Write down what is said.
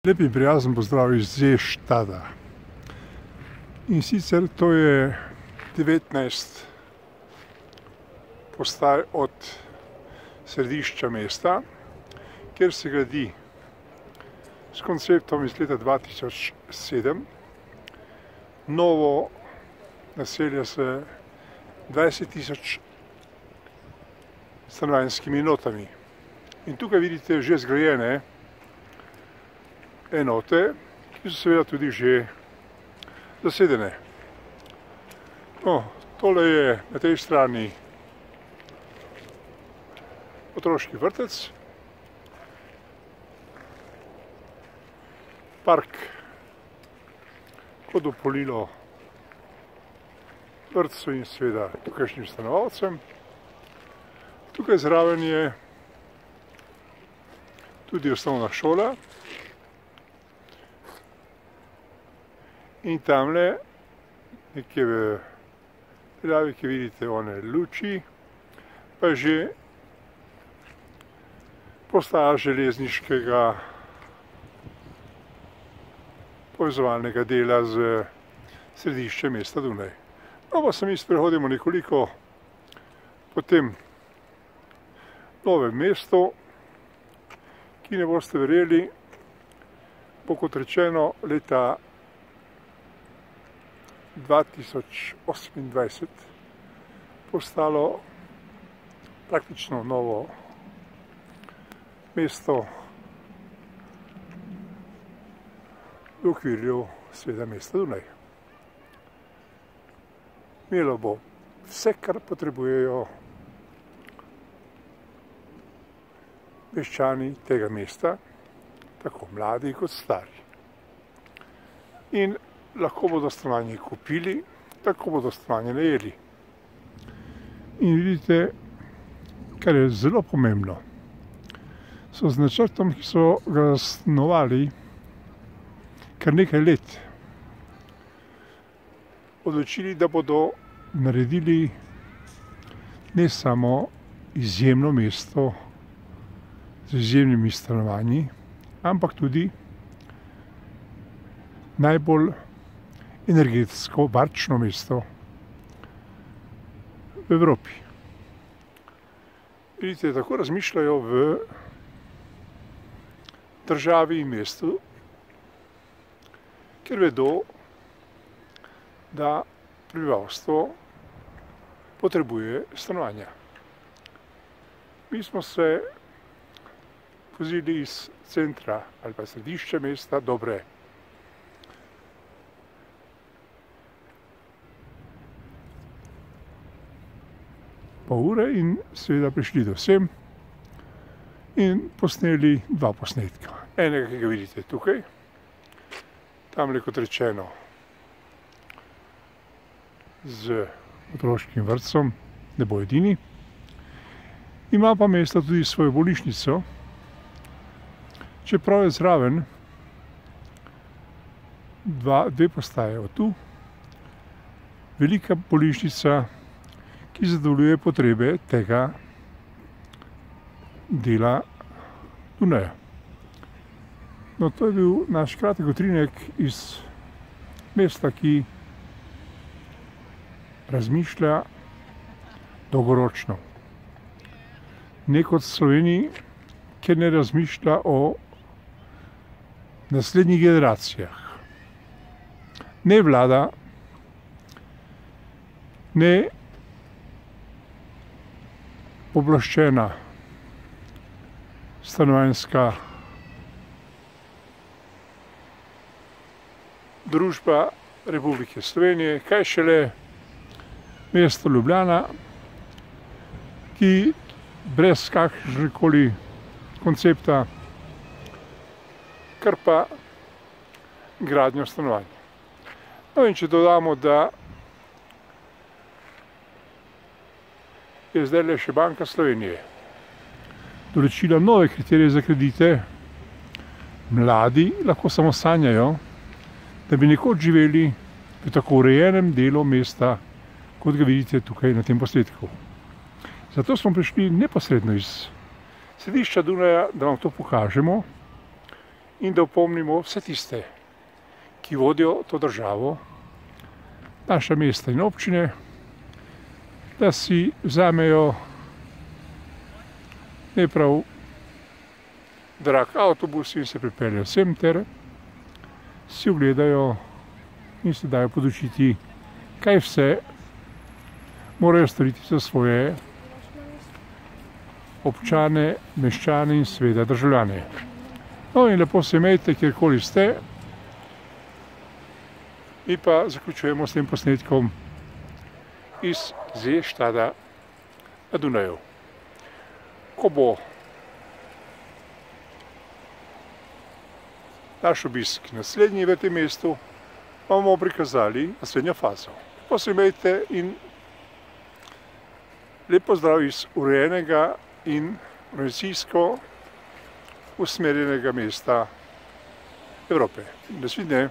Lep in prijazen pozdrav iz Seeštada. In sicer to je 19 postaj od središča mesta, kjer se gradi s konceptom iz leta 2007 novo naselje s 20.000 stanovanjskimi enotami. In tukaj vidite že zgrajene enote, ki so seveda tudi že zasedene. No, tole je na tej strani otroški vrtec, park kot dopolnilo vrtcu in seveda tukajšnjim stanovalcem. Tukaj zraven je tudi osnovna šola. In tamle, nekje v daljavi, ki vidite one luči, pa je že postaja železniškega povezovalnega dela z središčem mesta Dunaj. No, pa se mi sprehodimo nekoliko po tem novem mestu, ki ne boste verjeli, bo kot rečeno leta 2028 postalo praktično novo mesto v okvirju seveda mesta Dunaj. Imelo bo vse, kar potrebujejo meščani tega mesta, tako mladi kot stari. In lahko bodo stanovanje kupili, tako bodo stanovanje najeli. In vidite, kar je zelo pomembno, so z načrtom, ki so ga zasnovali kar nekaj let, odločili, da bodo naredili ne samo izjemno mesto z izjemnimi stanovanji, ampak tudi najbolj energetsko varčno mesto v Evropi. Vidite, tako razmišljajo v državi in mestu, ker vedo, da prebivalstvo potrebuje stanovanja. Mi smo se vozili iz centra ali pa središča mesta dobre pol ure in seveda prišli do sem in posneli dva posnetka. Enega, ki ga vidite tukaj, tamle kot rečeno z otroškim vrtcem, ne bo edini. Ima pa mesto tudi svojo bolnišnico, čeprav je zraven dve postaje od tu, velika bolnišnica, ki zadovoljuje potrebe tega dela Dunaja. No, to je bil naš kratek utrinek iz mesta, ki razmišlja dolgoročno. Ne kot v Sloveniji, ker ne razmišlja o naslednjih generacijah. Ne vlada, ne pooblaščena stanovanjska družba Republike Slovenije, kaj šele mesto Ljubljana, ki brez kakršnekoli koncepta krpa gradnjo stanovanj. No, in če dodamo, da je zdaj še Banka Slovenije določila nove kriterije za kredite, mladi lahko samo sanjajo, da bi nekoč živeli v tako urejenem delu mesta, kot ga vidite tukaj na tem posnetku. Zato smo prišli neposredno iz središča Dunaja, da vam to pokažemo in da opomnimo vse tiste, ki vodijo to državo, naša mesta in občine, da si vzamejo ne prav drag avtobus in se pripeljejo sem ter si ogledajo in se dajo podučiti, kaj vse morajo storiti za svoje občane, meščane in seveda državljane. No in lepo se imejte, kjerkoli ste. Mi pa zaključujemo s tem posnetkom iz Seeštada na Dunaju. Ko bo naš obisk naslednji v tem mestu, bomo prikazali naslednjo fazo. Lepo se imejte in lep pozdrav iz urejenega in organizacijsko usmerjenega mesta Evrope. Nasvidenje.